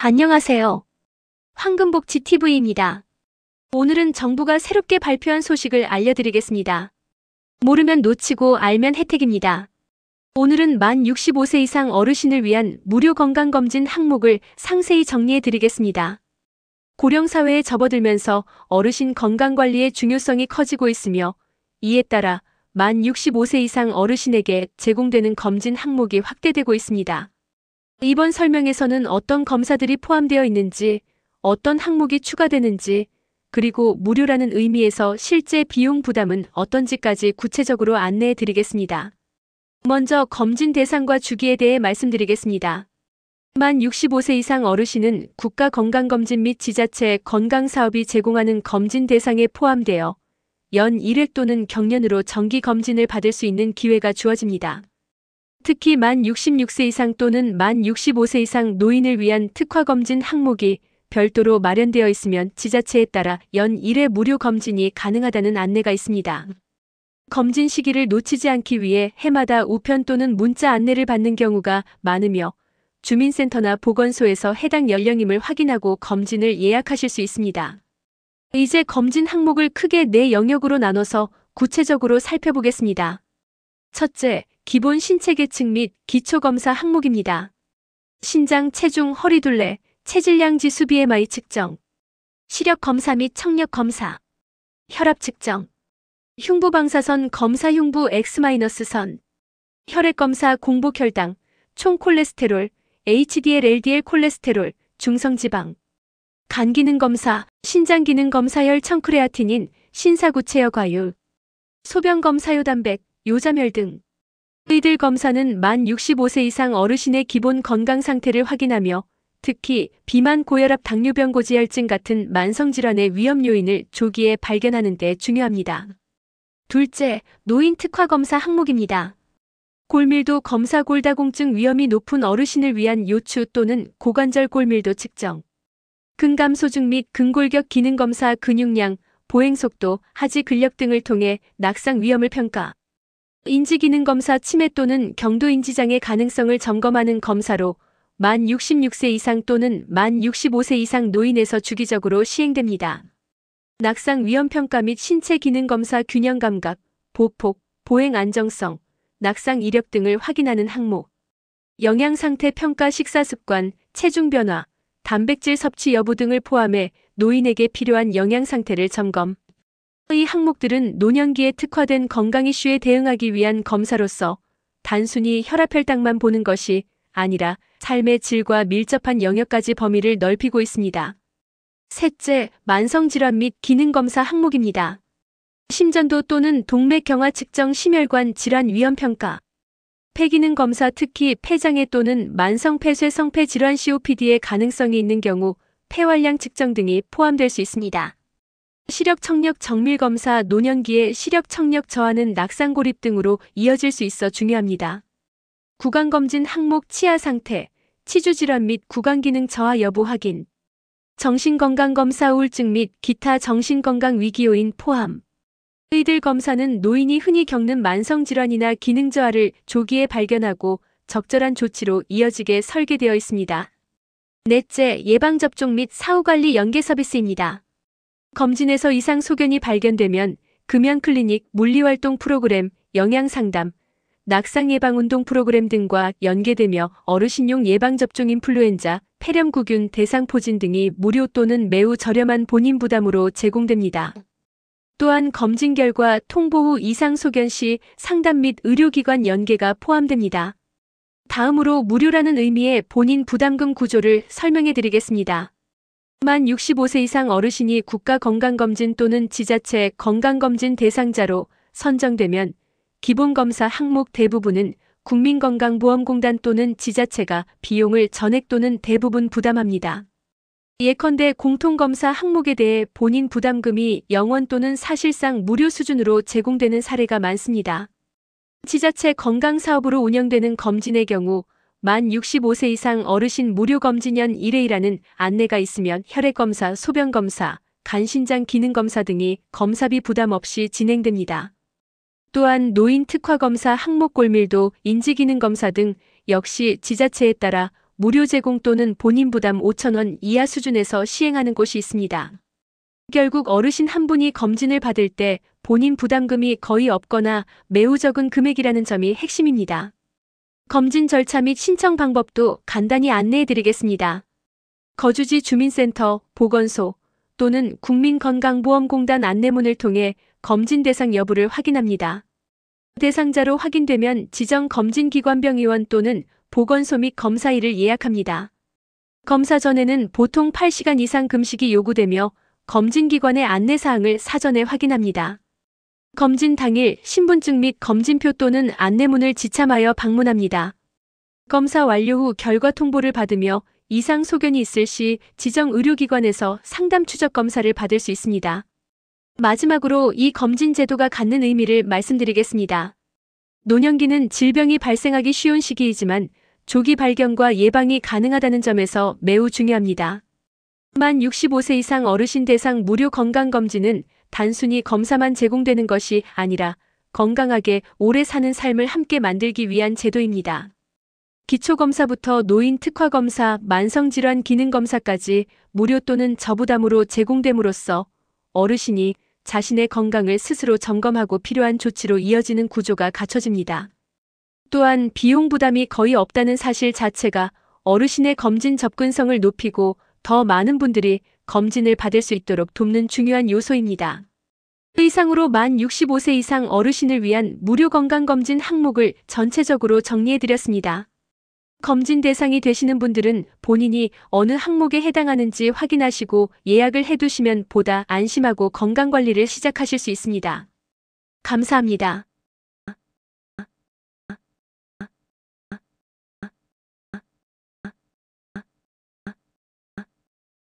안녕하세요. 황금복지TV입니다. 오늘은 정부가 새롭게 발표한 소식을 알려드리겠습니다. 모르면 놓치고 알면 혜택입니다. 오늘은 만 65세 이상 어르신을 위한 무료 건강검진 항목을 상세히 정리해드리겠습니다. 고령사회에 접어들면서 어르신 건강관리의 중요성이 커지고 있으며 이에 따라 만 65세 이상 어르신에게 제공되는 검진 항목이 확대되고 있습니다. 이번 설명에서는 어떤 검사들이 포함되어 있는지, 어떤 항목이 추가되는지, 그리고 무료라는 의미에서 실제 비용 부담은 어떤지까지 구체적으로 안내해 드리겠습니다. 먼저 검진 대상과 주기에 대해 말씀드리겠습니다. 만 65세 이상 어르신은 국가건강검진 및 지자체 건강사업이 제공하는 검진 대상에 포함되어 연 1회 또는 경년으로 정기검진을 받을 수 있는 기회가 주어집니다. 특히 만 66세 이상 또는 만 65세 이상 노인을 위한 특화검진 항목이 별도로 마련되어 있으면 지자체에 따라 연 1회 무료 검진이 가능하다는 안내가 있습니다. 검진 시기를 놓치지 않기 위해 해마다 우편 또는 문자 안내를 받는 경우가 많으며 주민센터나 보건소에서 해당 연령임을 확인하고 검진을 예약하실 수 있습니다. 이제 검진 항목을 크게 4영역으로 나눠서 구체적으로 살펴보겠습니다. 첫째, 기본 신체 계층 및 기초검사 항목입니다. 신장, 체중, 허리둘레, 체질량 지수 BMI 측정, 시력 검사 및 청력 검사, 혈압 측정, 흉부 방사선 검사 흉부 X-선, 혈액 검사 공복 혈당, 총 콜레스테롤, HDL, LDL 콜레스테롤, 중성지방, 간 기능 검사, 신장 기능 검사 혈청 크레아티닌, 신사구체여 과율, 소변 검사 요단백, 요자멸 등. 이들 검사는 만 65세 이상 어르신의 기본 건강 상태를 확인하며 특히 비만, 고혈압, 당뇨병, 고지혈증 같은 만성질환의 위험 요인을 조기에 발견하는 데 중요합니다. 둘째, 노인 특화 검사 항목입니다. 골밀도 검사, 골다공증 위험이 높은 어르신을 위한 요추 또는 고관절 골밀도 측정, 근감소증 및 근골격 기능 검사, 근육량, 보행속도, 하지 근력 등을 통해 낙상 위험을 평가, 인지기능 검사, 치매 또는 경도인지장애 가능성을 점검하는 검사로 만 66세 이상 또는 만 65세 이상 노인에서 주기적으로 시행됩니다. 낙상 위험 평가 및 신체 기능 검사, 균형 감각, 보폭, 보행 안정성, 낙상 이력 등을 확인하는 항목, 영양 상태 평가, 식사 습관, 체중 변화, 단백질 섭취 여부 등을 포함해 노인에게 필요한 영양 상태를 점검. 이 항목들은 노년기에 특화된 건강 이슈에 대응하기 위한 검사로서 단순히 혈압 혈당만 보는 것이 아니라 삶의 질과 밀접한 영역까지 범위를 넓히고 있습니다. 셋째, 만성질환 및 기능검사 항목입니다. 심전도 또는 동맥경화 측정, 심혈관 질환 위험 평가, 폐기능 검사, 특히 폐장애 또는 만성폐쇄 성폐 질환 COPD의 가능성이 있는 경우 폐활량 측정 등이 포함될 수 있습니다. 시력 청력 정밀 검사, 노년기에 시력 청력 저하는 낙상 고립 등으로 이어질 수 있어 중요합니다. 구강검진 항목, 치아 상태, 치주 질환 및 구강 기능 저하 여부 확인, 정신건강검사, 우울증 및 기타 정신건강 위기 요인 포함. 이들 검사는 노인이 흔히 겪는 만성질환이나 기능 저하를 조기에 발견하고 적절한 조치로 이어지게 설계되어 있습니다. 넷째, 예방접종 및 사후관리 연계 서비스입니다. 검진에서 이상 소견이 발견되면 금연클리닉, 물리활동 프로그램, 영양상담, 낙상 예방 운동 프로그램 등과 연계되며 어르신용 예방접종, 인플루엔자, 폐렴구균, 대상포진 등이 무료 또는 매우 저렴한 본인 부담으로 제공됩니다. 또한 검진 결과 통보 후 이상 소견 시 상담 및 의료기관 연계가 포함됩니다. 다음으로 무료라는 의미의 본인 부담금 구조를 설명해 드리겠습니다. 만 65세 이상 어르신이 국가건강검진 또는 지자체 건강검진 대상자로 선정되면 기본검사 항목 대부분은 국민건강보험공단 또는 지자체가 비용을 전액 또는 대부분 부담합니다. 예컨대 공통검사 항목에 대해 본인 부담금이 0원 또는 사실상 무료 수준으로 제공되는 사례가 많습니다. 지자체 건강사업으로 운영되는 검진의 경우 만 65세 이상 어르신 무료검진연 1회이라는 안내가 있으면 혈액검사, 소변검사, 간신장 기능검사 등이 검사비 부담 없이 진행됩니다. 또한 노인 특화검사 항목 골밀도, 인지기능검사 등 역시 지자체에 따라 무료 제공 또는 본인 부담 5,000원 이하 수준에서 시행하는 곳이 있습니다. 결국 어르신 한 분이 검진을 받을 때 본인 부담금이 거의 없거나 매우 적은 금액이라는 점이 핵심입니다. 검진 절차 및 신청 방법도 간단히 안내해 드리겠습니다. 거주지 주민센터, 보건소 또는 국민건강보험공단 안내문을 통해 검진 대상 여부를 확인합니다. 대상자로 확인되면 지정 검진기관병의원 또는 보건소 및 검사일을 예약합니다. 검사 전에는 보통 8시간 이상 금식이 요구되며 검진기관의 안내사항을 사전에 확인합니다. 검진 당일 신분증 및 검진표 또는 안내문을 지참하여 방문합니다. 검사 완료 후 결과 통보를 받으며 이상 소견이 있을 시 지정 의료기관에서 상담 추적 검사를 받을 수 있습니다. 마지막으로 이 검진 제도가 갖는 의미를 말씀드리겠습니다. 노년기는 질병이 발생하기 쉬운 시기이지만 조기 발견과 예방이 가능하다는 점에서 매우 중요합니다. 만 65세 이상 어르신 대상 무료 건강검진은 단순히 검사만 제공되는 것이 아니라 건강하게 오래 사는 삶을 함께 만들기 위한 제도입니다. 기초검사부터 노인 특화검사, 만성질환 기능검사까지 무료 또는 저부담으로 제공됨으로써 어르신이 자신의 건강을 스스로 점검하고 필요한 조치로 이어지는 구조가 갖춰집니다. 또한 비용 부담이 거의 없다는 사실 자체가 어르신의 검진 접근성을 높이고 더 많은 분들이 검진을 받을 수 있도록 돕는 중요한 요소입니다. 이상으로 만 65세 이상 어르신을 위한 무료 건강검진 항목을 전체적으로 정리해드렸습니다. 검진 대상이 되시는 분들은 본인이 어느 항목에 해당하는지 확인하시고 예약을 해두시면 보다 안심하고 건강관리를 시작하실 수 있습니다. 감사합니다.